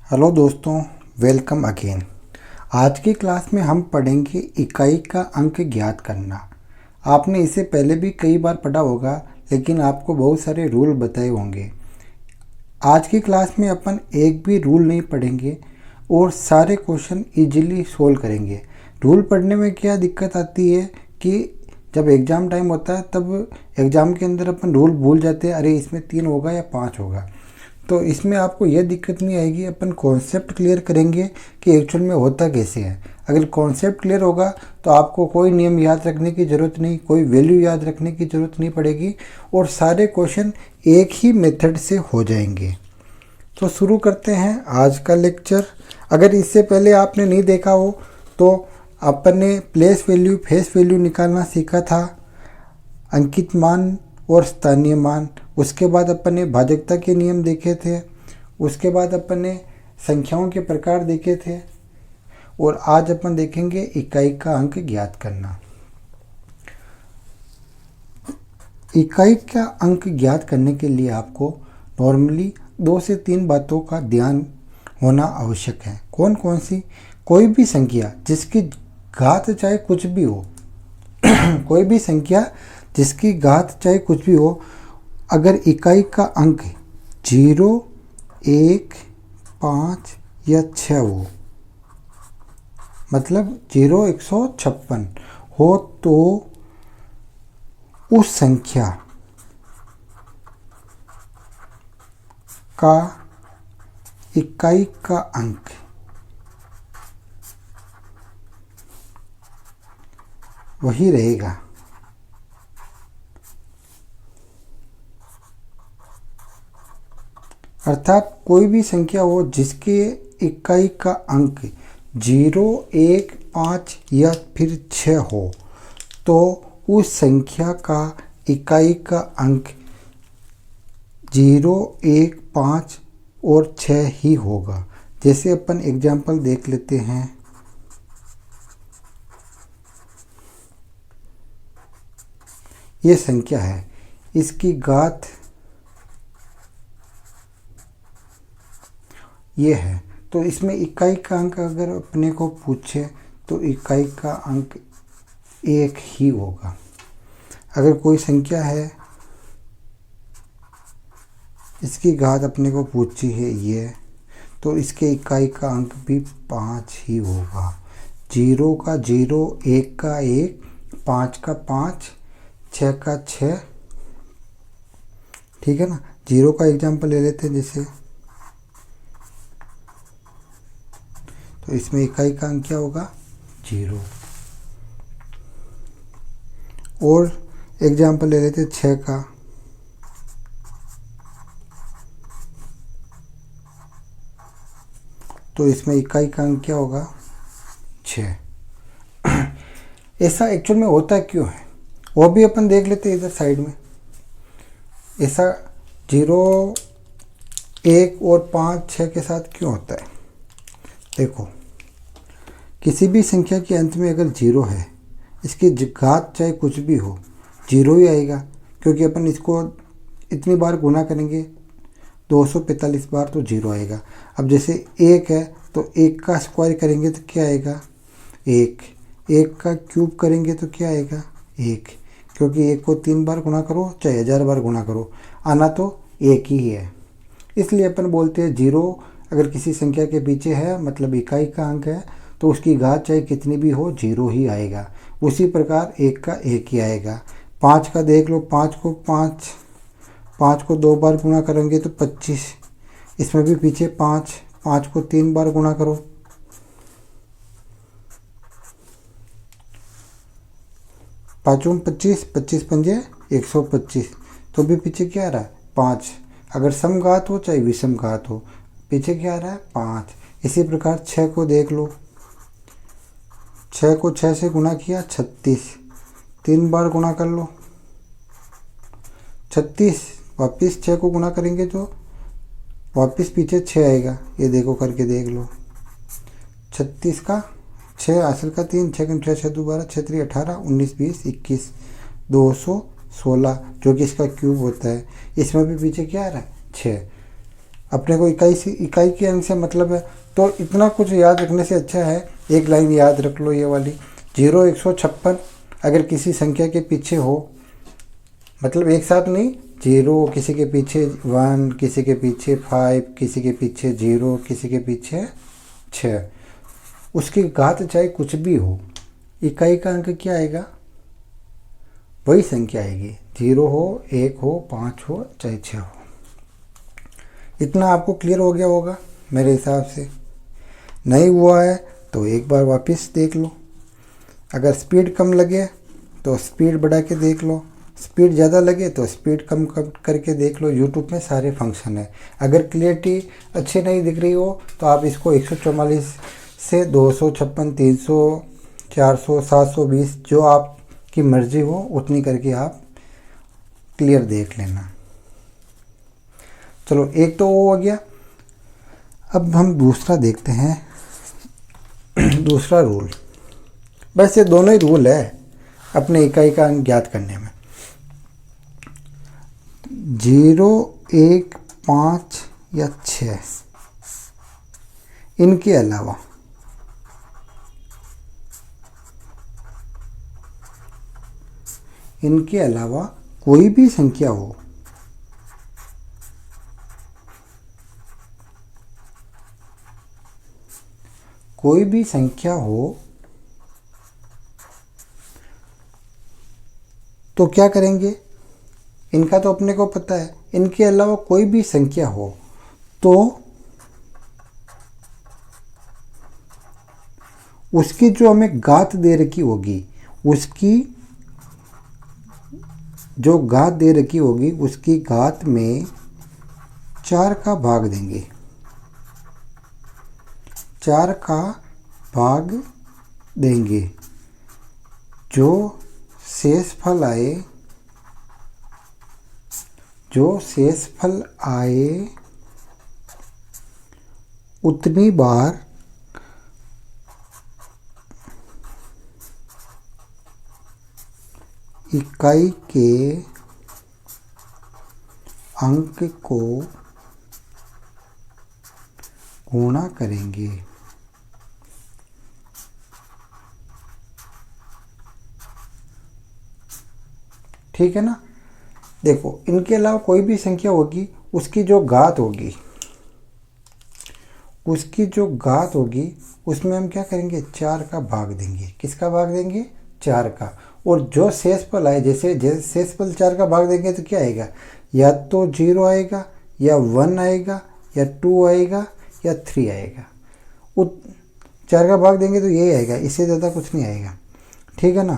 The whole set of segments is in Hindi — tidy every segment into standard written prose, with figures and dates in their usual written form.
हेलो दोस्तों, वेलकम अगेन। आज की क्लास में हम पढ़ेंगे इकाई का अंक ज्ञात करना। आपने इसे पहले भी कई बार पढ़ा होगा, लेकिन आपको बहुत सारे रूल बताए होंगे। आज की क्लास में अपन एक भी रूल नहीं पढ़ेंगे और सारे क्वेश्चन इजीली सोल्व करेंगे। रूल पढ़ने में क्या दिक्कत आती है कि जब एग्ज़ाम टाइम होता है तब एग्ज़ाम के अंदर अपन रूल भूल जाते हैं, अरे इसमें 3 होगा या 5 होगा। तो इसमें आपको यह दिक्कत नहीं आएगी, अपन कॉन्सेप्ट क्लियर करेंगे कि एक्चुअल में होता कैसे है। अगर कॉन्सेप्ट क्लियर होगा तो आपको कोई नियम याद रखने की ज़रूरत नहीं, कोई वैल्यू याद रखने की ज़रूरत नहीं पड़ेगी और सारे क्वेश्चन एक ही मेथड से हो जाएंगे। तो शुरू करते हैं आज का लेक्चर। अगर इससे पहले आपने नहीं देखा हो तो अपन ने प्लेस वैल्यू फेस वैल्यू निकालना सीखा था, अंकित मान और स्थानीय मान। उसके बाद अपन ने भाजकता के नियम देखे थे। उसके बाद अपन ने संख्याओं के प्रकार देखे थे और आज अपन देखेंगे इकाई का अंक ज्ञात करना। इकाई का अंक ज्ञात करने के लिए आपको नॉर्मली 2 से 3 बातों का ध्यान होना आवश्यक है। कौन कौन सी? कोई भी संख्या जिसकी घात चाहे कुछ भी हो कोई भी संख्या जिसकी घात चाहे कुछ भी हो, अगर इकाई का अंक 0, 1, 5 या 6 हो, मतलब 0, 156 हो, तो उस संख्या का इकाई का अंक वही रहेगा। अर्थात कोई भी संख्या हो जिसके इकाई का अंक 0, 1, 5 या फिर 6 हो, तो उस संख्या का इकाई का अंक 0, 1, 5 और 6 ही होगा। जैसे अपन एग्जाम्पल देख लेते हैं। ये संख्या है, इसकी घात ये है, तो इसमें इकाई का अंक अगर अपने को पूछे तो इकाई का अंक 1 ही होगा। अगर कोई संख्या है, इसकी घात अपने को पूछी है ये, तो इसके इकाई का अंक भी 5 ही होगा। 0 का 0, 1 का 1, 5 का 5, 6 का 6। ठीक है ना। 0 का एग्जाम्पल ले लेते हैं जैसे, तो इसमें इकाई का अंक क्या होगा? 0। और एग्जाम्पल ले लेते हैं 6 का, तो इसमें इकाई का अंक क्या होगा? 6। ऐसा एक्चुअल में होता क्यों है वो भी अपन देख लेते हैं इधर साइड में। ऐसा 0, 1 और 5, 6 के साथ क्यों होता है? देखो, किसी भी संख्या के अंत में अगर 0 है, इसकी घात चाहे कुछ भी हो, 0 ही आएगा, क्योंकि अपन इसको इतनी बार गुना करेंगे 245 बार तो 0 आएगा। अब जैसे 1 है तो 1 का स्क्वायर करेंगे तो क्या आएगा? 1। 1 का क्यूब करेंगे तो क्या आएगा? 1। क्योंकि 1 को 3 बार गुना करो चाहे 1000 बार गुना करो, आना तो 1 ही है। इसलिए अपन बोलते हैं 0 अगर किसी संख्या के पीछे है, मतलब इकाई का अंक है, तो उसकी घात चाहे कितनी भी हो 0 ही आएगा। उसी प्रकार 1 का 1 ही आएगा। 5 का देख लो, 5 को 2 बार गुना करेंगे तो 25। इसमें भी पीछे 5 को 3 बार गुना करो, 5 25, 25 पंजे 125, तो भी पीछे क्या आ रहा है? 5। अगर सम घात हो चाहे विषम घात हो, पीछे क्या आ रहा है? 5। इसी प्रकार 6 को देख लो, 6 को 6 से गुना किया 36, 3 बार गुना कर लो 36, वापस 6 को गुना करेंगे तो वापस पीछे 6 आएगा। ये देखो करके देख लो, 36 का 6 असल का 3, 6 6 6 12, 6 3 18, 19 20 21, 216 जो कि इसका क्यूब होता है। इसमें भी पीछे क्या आ रहा है? 6। अपने को इकाई के अंक से मतलब है। तो इतना कुछ याद रखने से अच्छा है एक लाइन याद रख लो ये वाली, 0 156 अगर किसी संख्या के पीछे हो, मतलब एक साथ नहीं, 0 किसी के पीछे 1, किसी के पीछे 5, किसी के पीछे 0, किसी के पीछे 6, उसकी घात चाहे कुछ भी हो, इकाई का अंक क्या आएगा, वही संख्या आएगी, 0 हो, 1 हो, 5 हो, चाहे 6 हो। इतना आपको क्लियर हो गया होगा मेरे हिसाब से। नहीं हुआ है तो एक बार वापस देख लो। अगर स्पीड कम लगे तो स्पीड बढ़ा के देख लो, स्पीड ज़्यादा लगे तो स्पीड कम करके देख लो। यूट्यूब में सारे फंक्शन है। अगर क्लियरिटी अच्छी नहीं दिख रही हो तो आप इसको 144 से 256, 300, 400, 720 जो आपकी मर्ज़ी हो उतनी करके आप क्लियर देख लेना। चलो एक तो वो हो गया। अब हम दूसरा देखते हैं दूसरा रूल। बस ये दोनों ही रूल है अपने इकाई का अंक ज्ञात करने में। 0, 1, 5 या 6 इनके अलावा कोई भी संख्या हो, कोई भी संख्या हो तो क्या करेंगे, इनका तो अपने को पता है, इनके अलावा कोई भी संख्या हो तो उसकी जो हमें घात दे रखी होगी, उसकी जो घात दे रखी होगी उसकी घात में 4 का भाग देंगे, 4 का भाग देंगे। जो शेषफल आए उतनी बार इकाई के अंक को गुणा करेंगे। ठीक है ना। देखो इनके अलावा कोई भी संख्या होगी उसकी जो घात होगी, उसमें हम क्या करेंगे, 4 का भाग देंगे। किसका भाग देंगे, 4 का। और जो शेषफल आए, जैसे शेषफल 4 का भाग देंगे तो क्या आएगा, या तो 0 आएगा, या 1 आएगा, या 2 आएगा, या 3 आएगा। 4 का भाग देंगे तो यही आएगा, इससे ज़्यादा कुछ नहीं आएगा। ठीक है ना।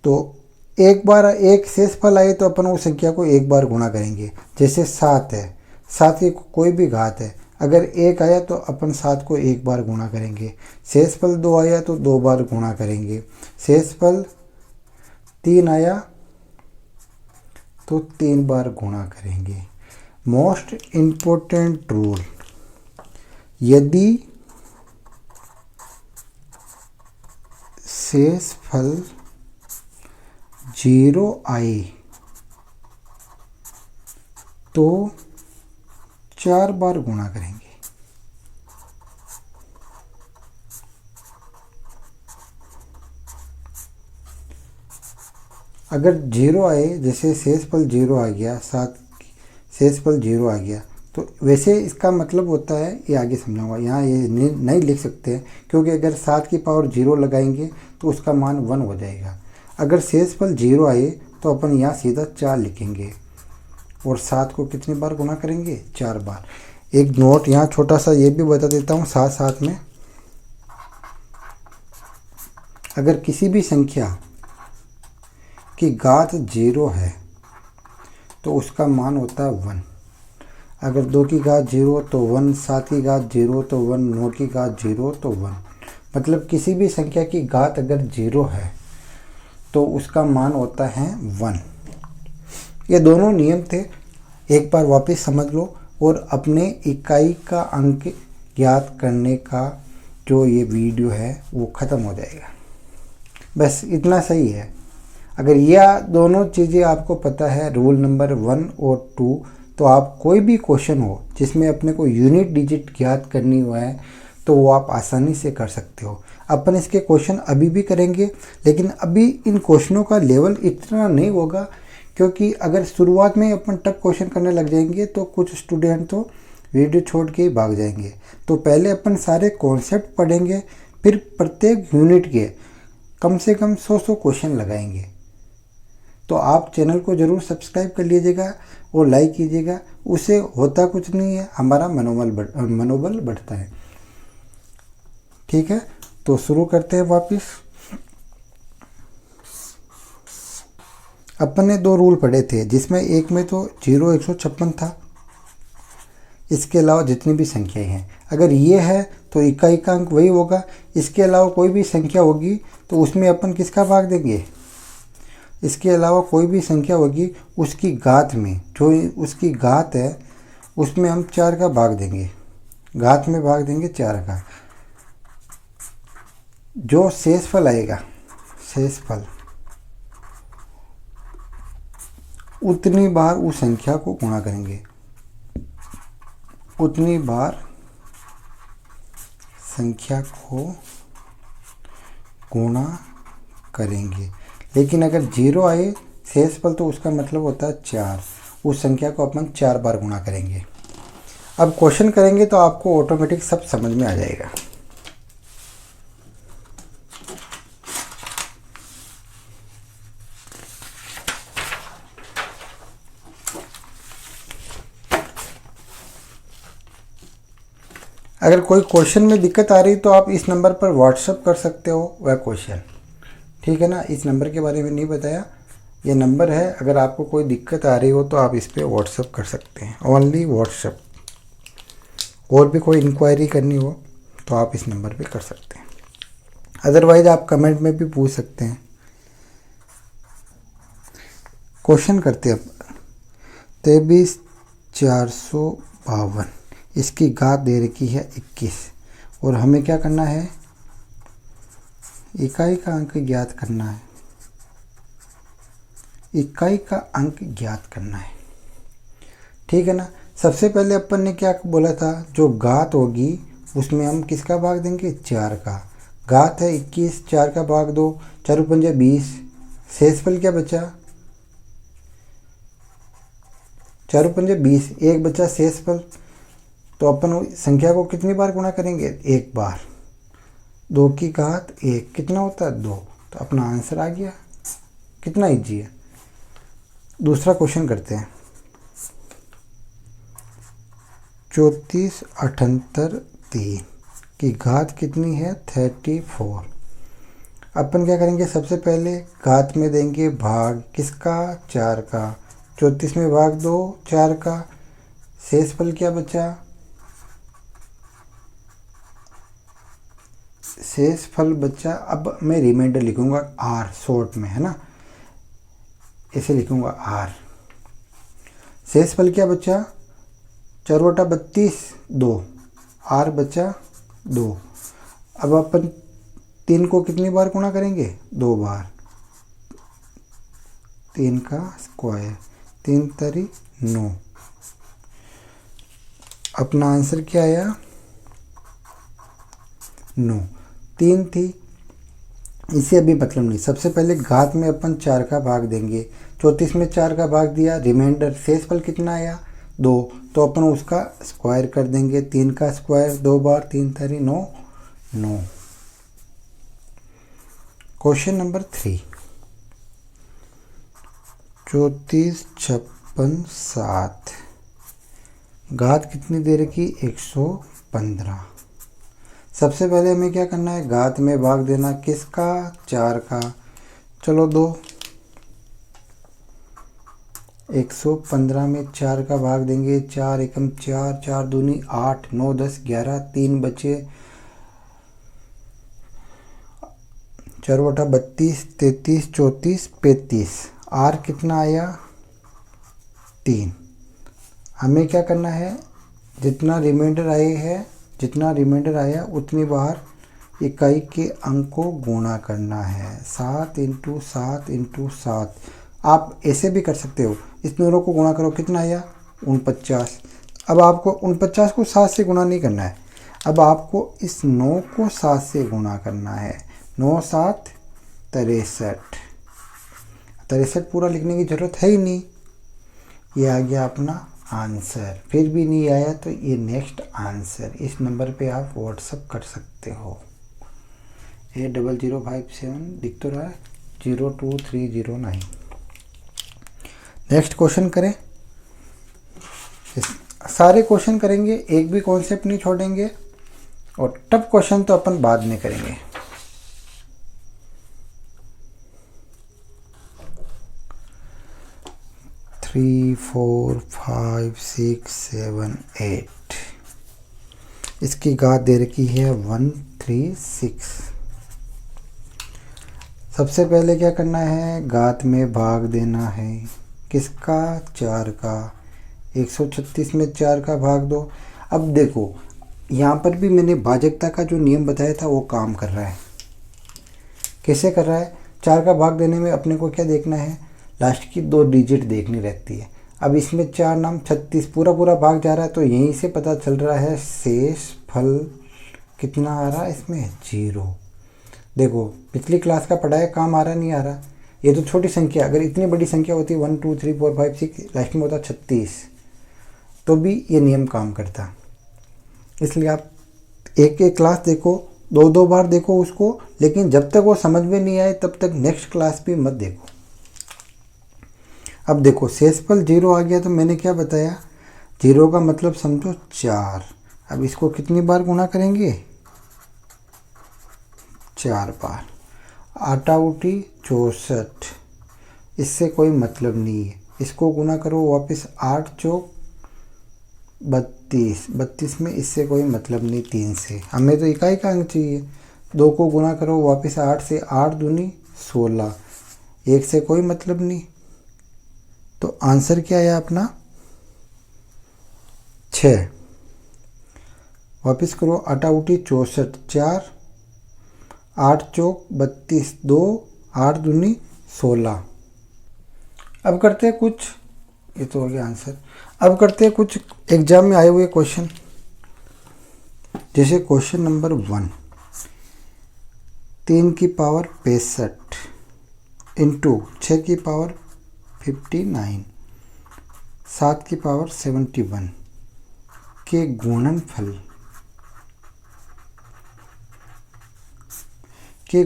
तो एक बार एक शेषफल आए तो अपन उस संख्या को एक बार गुणा करेंगे। जैसे 7 है, 7 की कोई भी घात है, अगर 1 आया तो अपन 7 को एक बार गुणा करेंगे। शेषफल 2 आया तो 2 बार गुणा करेंगे। शेषफल 3 आया तो 3 बार गुणा करेंगे। मोस्ट इम्पोर्टेंट रूल, यदि शेषफल 0 आए तो 4 बार गुणा करेंगे। अगर 0 आए, जैसे शेषफल 0 आ गया, 7 शेषफल 0 आ गया, तो वैसे इसका मतलब होता है, ये आगे समझाऊंगा, यहाँ ये नहीं लिख सकते हैं क्योंकि अगर 7 की पावर 0 लगाएंगे तो उसका मान 1 हो जाएगा। अगर शेषफल 0 आए तो अपन यहाँ सीधा 4 लिखेंगे और 7 को कितनी बार गुणा करेंगे, 4 बार। एक नोट यहाँ छोटा सा ये भी बता देता हूँ साथ साथ में, अगर किसी भी संख्या की घात 0 है तो उसका मान होता है 1। अगर 2 की घात 0 तो 1, 7 की घात 0 तो 1, 9 की घात 0 तो 1। मतलब किसी भी संख्या की घात अगर 0 है तो उसका मान होता है 1। ये दोनों नियम थे, एक बार वापस समझ लो और अपने इकाई का अंक ज्ञात करने का जो ये वीडियो है वो ख़त्म हो जाएगा। बस इतना सही है। अगर यह दोनों चीज़ें आपको पता है, रूल नंबर 1 और 2, तो आप कोई भी क्वेश्चन हो जिसमें अपने को यूनिट डिजिट ज्ञात करनी हुआ है तो वो आप आसानी से कर सकते हो। अपन इसके क्वेश्चन अभी भी करेंगे, लेकिन अभी इन क्वेश्चनों का लेवल इतना नहीं होगा, क्योंकि अगर शुरुआत में अपन टफ क्वेश्चन करने लग जाएंगे तो कुछ स्टूडेंट तो वीडियो छोड़ के ही भाग जाएंगे। तो पहले अपन सारे कॉन्सेप्ट पढ़ेंगे, फिर प्रत्येक यूनिट के कम से कम 100 क्वेश्चन लगाएंगे। तो आप चैनल को ज़रूर सब्सक्राइब कर लीजिएगा और लाइक कीजिएगा। उससे होता कुछ नहीं है, हमारा मनोबल बढ़ता है। ठीक है, तो शुरू करते हैं वापस। अपन ने 2 रूल पढ़े थे, जिसमें एक में तो 0 156 था। इसके अलावा जितनी भी संख्याएं हैं, अगर ये है तो इकाई का अंक वही होगा। इसके अलावा कोई भी संख्या होगी तो उसमें अपन किसका भाग देंगे? इसके अलावा कोई भी संख्या होगी उसकी घात में, जो उसकी घात है उसमें हम 4 का भाग देंगे। घात में भाग देंगे 4 का। जो शेषफल आएगा, शेषफल, उतनी बार उस संख्या को गुणा करेंगे, उतनी बार संख्या को गुणा करेंगे। लेकिन अगर 0 आए शेषफल तो उसका मतलब होता है 4। उस संख्या को अपन 4 बार गुणा करेंगे। अब क्वेश्चन करेंगे तो आपको ऑटोमेटिक सब समझ में आ जाएगा। अगर कोई क्वेश्चन में दिक्कत आ रही तो आप इस नंबर पर व्हाट्सअप कर सकते हो वह क्वेश्चन। ठीक है ना, इस नंबर के बारे में नहीं बताया, ये नंबर है। अगर आपको कोई दिक्कत आ रही हो तो आप इस पर व्हाट्सअप कर सकते हैं, ओनली व्हाट्सअप। और भी कोई इंक्वायरी करनी हो तो आप इस नंबर पे कर सकते हैं। अदरवाइज आप कमेंट में भी पूछ सकते हैं। क्वेश्चन करते हैं। 23,452, इसकी घात दे रखी है 21 और हमें क्या करना है? इकाई का अंक ज्ञात करना है। इकाई का अंक ज्ञात करना है। ठीक है ना। सबसे पहले अपन ने क्या बोला था? जो घात होगी उसमें हम किसका भाग देंगे? 4 का। घात है 21, 4 का भाग 2, 4 पंजे 20। शेषफल क्या बचा? 4 पंजे 20, 1 बचा शेषफल। तो अपन संख्या को कितनी बार गुणा करेंगे? 1 बार। 2 की घात 1 कितना होता है? 2। तो अपना आंसर आ गया। कितना ईजी है। दूसरा क्वेश्चन करते हैं। 34,78,3 की घात कितनी है? 34। अपन क्या करेंगे? सबसे पहले घात में देंगे भाग किसका? 4 का। 34 में भाग 2 4 का। शेषफल क्या बचा? शेषफल बचा। अब मैं रिमाइंडर लिखूंगा आर, शॉर्ट में, है ना, ऐसे लिखूंगा आर। शेषफल क्या बचा? 4/32 2, आर बचा 2। अब अपन 3 को कितनी बार गुणा करेंगे? 2 बार। 3 का स्क्वायर, 3 तरी 9। अपना आंसर क्या आया? 9। 3 थी, इसे अभी मतलब नहीं। सबसे पहले घात में अपन 4 का भाग देंगे। 34 में 4 का भाग दिया, रिमाइंडर शेषफल कितना आया? 2। तो अपन उसका स्क्वायर कर देंगे। 3 का स्क्वायर 2 बार, 3 तरी 9 9। Question number 3। 34, 56, 7, घात कितनी दे रखी? 115। सबसे पहले हमें क्या करना है? घात में भाग देना किसका? 4 का। चलो 2। 115 में 4 का भाग देंगे। 4 एकम 4, 4 दूनी 8, 9 10 11, 3 बचे। 4/32, 33, 34, 35। आर कितना आया? 3। हमें क्या करना है? जितना रिमाइंडर आया उतनी बार इकाई के अंक को गुणा करना है। 7 × 7 × 7। आप ऐसे भी कर सकते हो, इस दोनों को गुणा करो, कितना आया? 49। अब आपको 49 को 7 से गुणा नहीं करना है, अब आपको इस 9 को 7 से गुणा करना है। 9 7 63। 63 पूरा लिखने की ज़रूरत है ही नहीं। ये आ गया अपना आंसर। फिर भी नहीं आया तो ये नेक्स्ट आंसर, इस नंबर पे आप व्हाट्सअप कर सकते हो। 8005 दिख तो रहा है, 02309। नेक्स्ट क्वेश्चन करें। सारे क्वेश्चन करेंगे, एक भी कॉन्सेप्ट नहीं छोड़ेंगे, और टफ क्वेश्चन तो अपन बाद में करेंगे। थ्री 4 5 6 7 8। इसकी घात दे रखी है 136। सबसे पहले क्या करना है, घात में भाग देना है। किसका? 4 का। 136 में 4 का भाग दो। अब देखो यहाँ पर भी मैंने भाजकता का जो नियम बताया था वो काम कर रहा है। कैसे कर रहा है? 4 का भाग देने में अपने को क्या देखना है, लास्ट की 2 डिजिट देखनी रहती है। अब इसमें 4 नाम 36 पूरा पूरा भाग जा रहा है, तो यहीं से पता चल रहा है शेष फल कितना आ रहा है इसमें, 0। देखो पिछली क्लास का पढ़ाया काम आ रहा नहीं आ रहा। ये तो छोटी संख्या, अगर इतनी बड़ी संख्या होती 1 2 3 4 5 6, लास्ट में होता 36, तो भी ये नियम काम करता। इसलिए आप एक एक क्लास देखो, 2 बार देखो उसको, लेकिन जब तक वो समझ में नहीं आए तब तक नेक्स्ट क्लास भी मत देखो। अब देखो शेषफल 0 आ गया, तो मैंने क्या बताया, 0 का मतलब समझो 4। अब इसको कितनी बार गुणा करेंगे, 4 बार। आटा उठी 64, इससे कोई मतलब नहीं है। इसको गुणा करो वापस, 8 चौक 32, 32 में इससे कोई मतलब नहीं, 3 से। हमें तो इकाई का अंक चाहिए। 2 को गुणा करो वापस 8 से, 8 दूनी 16, 1 से कोई मतलब नहीं। तो आंसर क्या है अपना, 6। वापस करो, आटा उठी 64, 4 8 चौक 32, 2 8 दूनी 16। अब करते हैं कुछ, ये तो हो गया आंसर। अब करते हैं कुछ एग्जाम में आए हुए क्वेश्चन। जैसे क्वेश्चन नंबर 1, 3 की पावर 65 इंटू 6 की पावर 59, 7 की पावर 71 के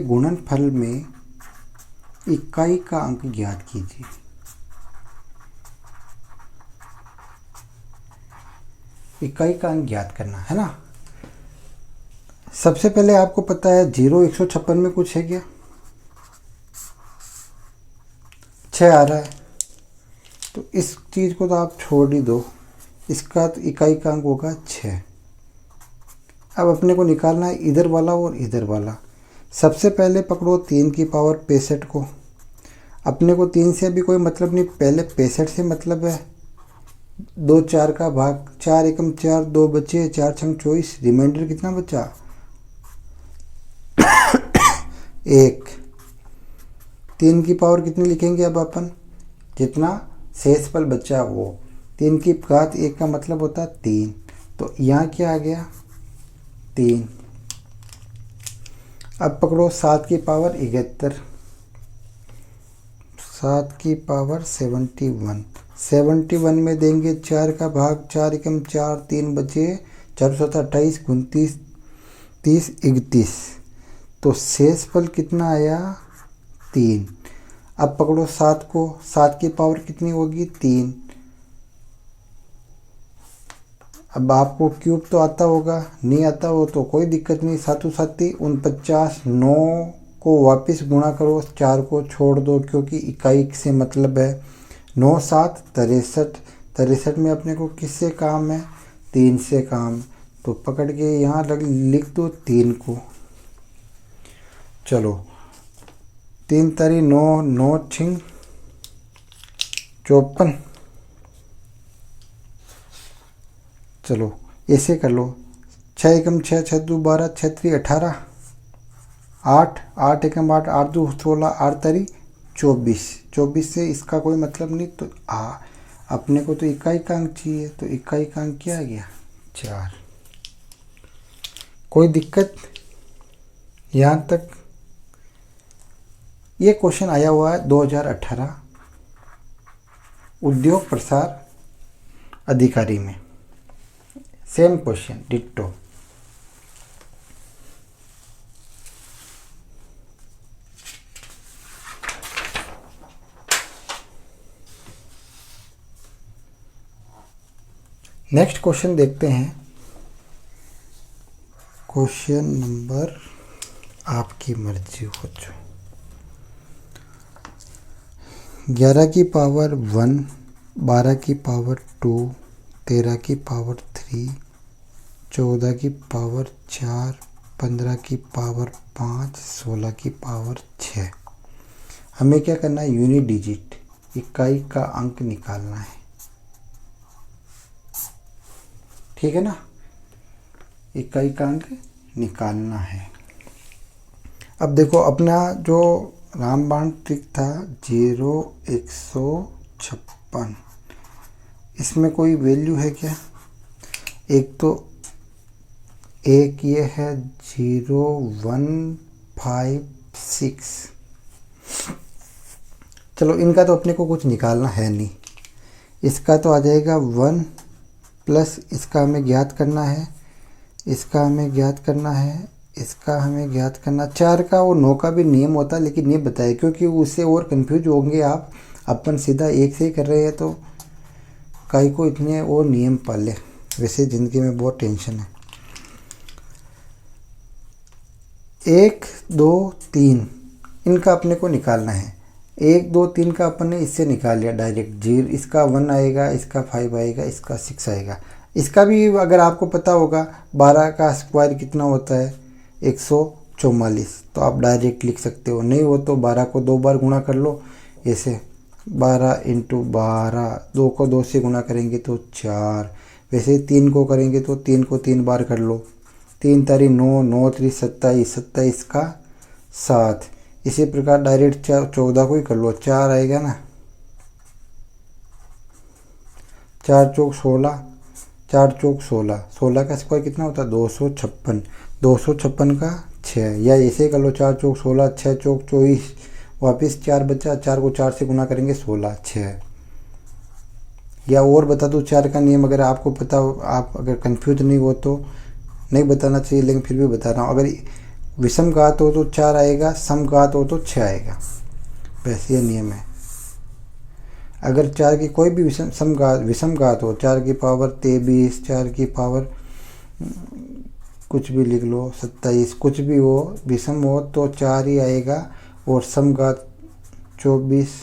गुणनफल में इकाई का अंक ज्ञात कीजिए। इकाई का अंक ज्ञात करना है ना। सबसे पहले आपको पता है 0 156 में कुछ है क्या, 6 आ रहा है, तो इस चीज़ को तो आप छोड़ ही दो। इसका तो इकाई का अंक होगा 6। अब अपने को निकालना है इधर वाला और इधर वाला। सबसे पहले पकड़ो 3 की पावर 65 को। अपने को 3 से अभी कोई मतलब नहीं, पहले 65 से मतलब है। 2 4 का भाग, 4 एकम 4, 2 बचे, 4 छंग 24, रिमाइंडर कितना बचा 1। 3 की पावर कितनी लिखेंगे अब अपन, जितना शेषफल बचा वो। 3 की घात 1 का मतलब होता 3, तो यहाँ क्या आ गया 3। अब पकड़ो 7 की पावर 71, 7 की पावर 71, 71 में देंगे 4 का भाग, 4 एकम 4, 3 बचे, 4 7 28, 29 30 31, तो शेषफल कितना आया 3। अब पकड़ो 7 को, 7 की पावर कितनी होगी 3। अब आपको क्यूब तो आता होगा, नहीं आता हो तो कोई दिक्कत नहीं, 7 7 49, 9 को वापस गुणा करो, 4 को छोड़ दो क्योंकि इकाई से मतलब है। 9 7 63, 63 में अपने को किससे काम है, 3 से काम, तो पकड़ के यहाँ लिख दो 3 को। चलो 3 तारी 9, 9 छिंग 54। चलो ऐसे कर लो, 6 एकम 6, 6 2 12, 6 3 18, 8 8 एकम 8, 8 2 16, 8 तारी 24, 24 से इसका कोई मतलब नहीं, तो अपने को तो इकाई का अंक चाहिए, तो इकाई का अंक क्या आ गया 4। कोई दिक्कत यहाँ तक? ये क्वेश्चन आया हुआ है 2018 उद्योग प्रसार अधिकारी में, same question ditto. Next question देखते हैं। क्वेश्चन नंबर, आपकी मर्जी हो जो, 11 की पावर 1, 12 की पावर 2, 13 की पावर 3, 14 की पावर 4, 15 की पावर 5, 16 की पावर 6। हमें क्या करना है? यूनिट डिजिट, इकाई का अंक निकालना है। ठीक है ना, इकाई का अंक निकालना है। अब देखो अपना जो रामबाण ट्रिक था 0, 156, इसमें कोई वैल्यू है क्या? एक तो एक ये है 0, 1, 5, 6। चलो इनका तो अपने को कुछ निकालना है नहीं। इसका तो आ जाएगा 1 प्लस इसका हमें ज्ञात करना है, इसका हमें ज्ञात करना है, इसका हमें ज्ञात करना। 4 का और 9 का भी नियम होता है, लेकिन नहीं बताया क्योंकि उससे और कंफ्यूज होंगे आप। अपन सीधा एक से ही कर रहे हैं, तो काई को इतने और नियम पाले। वैसे ज़िंदगी में बहुत टेंशन है। 1, 2, 3 इनका अपने को निकालना है। 1, 2, 3 का अपन ने इससे निकाल लिया डायरेक्ट। 0 इसका 1 आएगा, इसका 5 आएगा, इसका 6 आएगा। इसका भी अगर आपको पता होगा 12 का स्क्वायर कितना होता है 144, तो आप डायरेक्ट लिख सकते हो। नहीं हो तो 12 को 2 बार गुणा कर लो, ऐसे 12 × 12, 2 को 2 से गुणा करेंगे तो 4। वैसे 3 को करेंगे तो 3 को 3 बार कर लो। 3 तारी 9, 9 3 27, 27 का 7। इसी प्रकार डायरेक्ट 14 को ही कर लो, 4 आएगा ना। 4 चौक 16, 4 चौक 16, 16 का स्क्वायर कितना होता है 256, 256 का 6। या ऐसे कर लो 4 चौक 16, 6 चौक 24, वापस 4 बचा, 4 को 4 से गुना करेंगे 16, 6। या और बता दो 4 का नियम, अगर आपको पता हो, आप अगर कंफ्यूज नहीं हो तो नहीं बताना चाहिए, लेकिन फिर भी बता रहा हूँ। अगर विषम घात हो तो 4 आएगा, सम घात हो तो 6 आएगा। वैसे ये नियम है। अगर 4 की कोई भी विषम घात हो, 4 की पावर 23, 4 की पावर कुछ भी लिख लो 27, कुछ भी हो, विषम हो तो 4 ही आएगा। और समघात 24,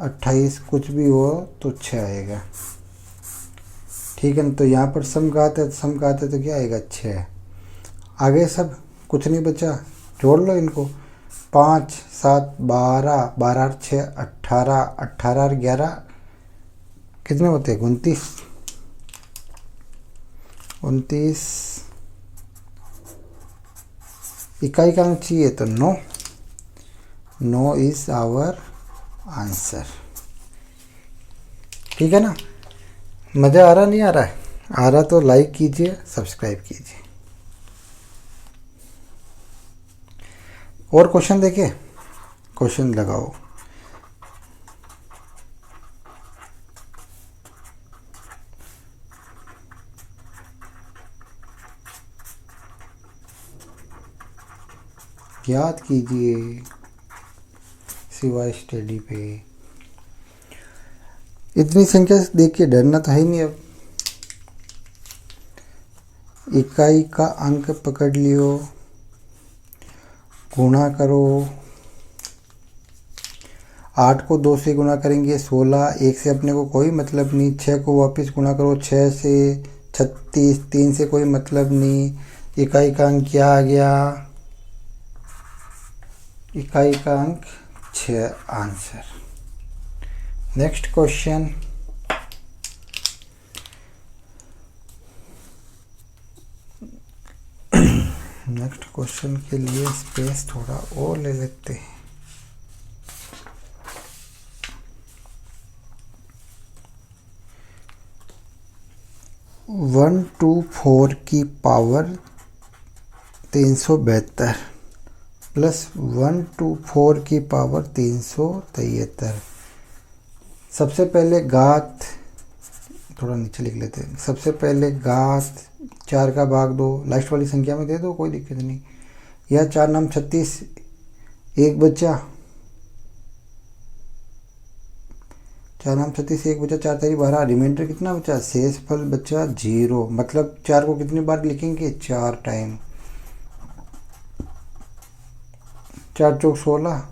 28 कुछ भी हो तो 6 आएगा। ठीक है ना, तो यहाँ पर समघात है, समघात है तो क्या आएगा 6। आगे सब कुछ नहीं बचा, जोड़ लो इनको। 5, 7, 12, 12, 6, 18, 18 और 11 कितने होते हैं 29, 29। इकाई का अंक चाहिए तो 9, 9 इज आवर आंसर। ठीक है ना, मज़ा आ रहा नहीं आ रहा है? आ रहा तो लाइक कीजिए, सब्सक्राइब कीजिए। और क्वेश्चन देखिए, क्वेश्चन लगाओ। याद कीजिए सिवाय स्टडी पे। इतनी संख्या देख के डरना तो है नहीं। अब इकाई का अंक पकड़ लियो, गुणा करो। 8 को 2 से गुणा करेंगे 16, 1 से अपने को कोई मतलब नहीं। 6 को वापस गुणा करो 6 से 36, 3 से कोई मतलब नहीं। इकाई का अंक क्या आ गया? इकाई का अंक 6 answer. Next question, next question के लिए स्पेस थोड़ा और ले लेते हैं। 124 की पावर 372 प्लस 124 की पावर 373। सबसे पहले घात, थोड़ा नीचे लिख लेते हैं। सबसे पहले घात 4 का भाग 2 लास्ट वाली संख्या में दे दो, कोई दिक्कत नहीं। यह 4 नाम 36, एक बचा, 4 नाम 36, एक बचा, 4 तारीख 12, रिमाइंडर कितना बचा, शेष फल बचा 0। मतलब 4 को कितनी बार लिखेंगे, 4 टाइम। 4 चौक 16,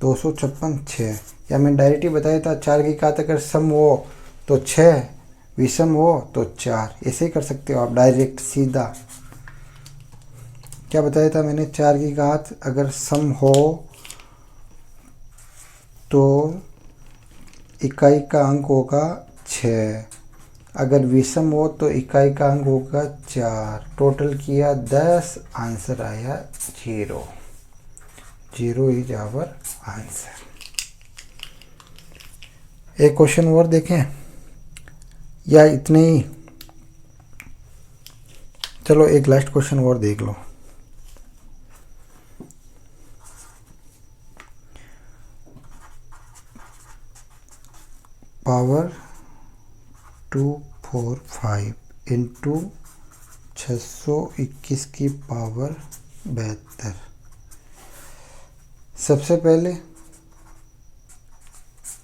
256, 6। या मैंने डायरेक्ट ही बताया था 4 की घात अगर सम हो तो 6, विषम हो तो 4। ऐसे ही कर सकते हो आप डायरेक्ट सीधा। क्या बताया था मैंने, 4 की घात अगर सम हो तो इकाई का अंक होगा 6, अगर विषम हो तो इकाई का अंक होगा 4। टोटल किया 10, आंसर आया 0। 0 इज आवर आंसर। एक क्वेश्चन और देखें या इतने ही, चलो एक लास्ट क्वेश्चन और देख लो। पावर 245 इंटू 621 की पावर 72। सबसे पहले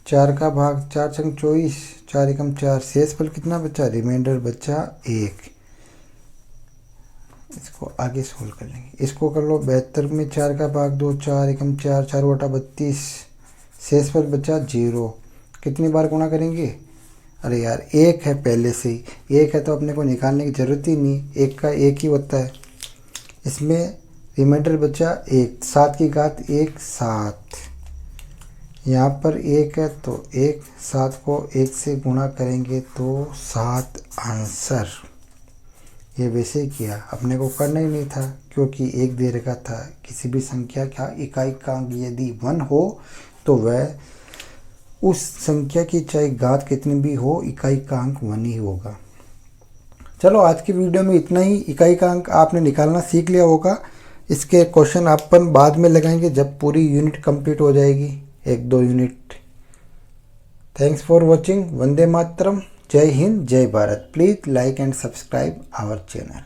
4 का भाग, 4 छंग 24, 4 एकम 4, शेष फल कितना बचा, रिमाइंडर बचा 1। इसको आगे सोल्व कर लेंगे। इसको कर लो 72 में 4 का भाग 2, 4 एकम 4, 4 बटा 32, शेष फल बचा 0। कितनी बार गुणा करेंगे, अरे यार 1 है पहले से ही, 1 है तो अपने को निकालने की ज़रूरत ही नहीं, 1 का 1 ही होता है। इसमें रिमाइंडर बचा 1, 7 की घात 1, 7। यहाँ पर 1 है तो 1, 7 को 1 से गुणा करेंगे तो 7 आंसर। ये वैसे ही किया, अपने को करना ही नहीं था क्योंकि 1 दे रखा था। किसी भी संख्या का इकाई का अंक यदि 1 हो तो वह उस संख्या की चाहे घात कितनी भी हो, इकाई का अंक 1 ही होगा। चलो आज की वीडियो में इतना ही। इकाई का अंक आपने निकालना सीख लिया होगा। इसके क्वेश्चन अपन बाद में लगाएंगे जब पूरी यूनिट कंप्लीट हो जाएगी, 1-2 यूनिट। Thanks for watching. वंदे मातरम। जय हिंद, जय Bharat. Please like and subscribe our channel.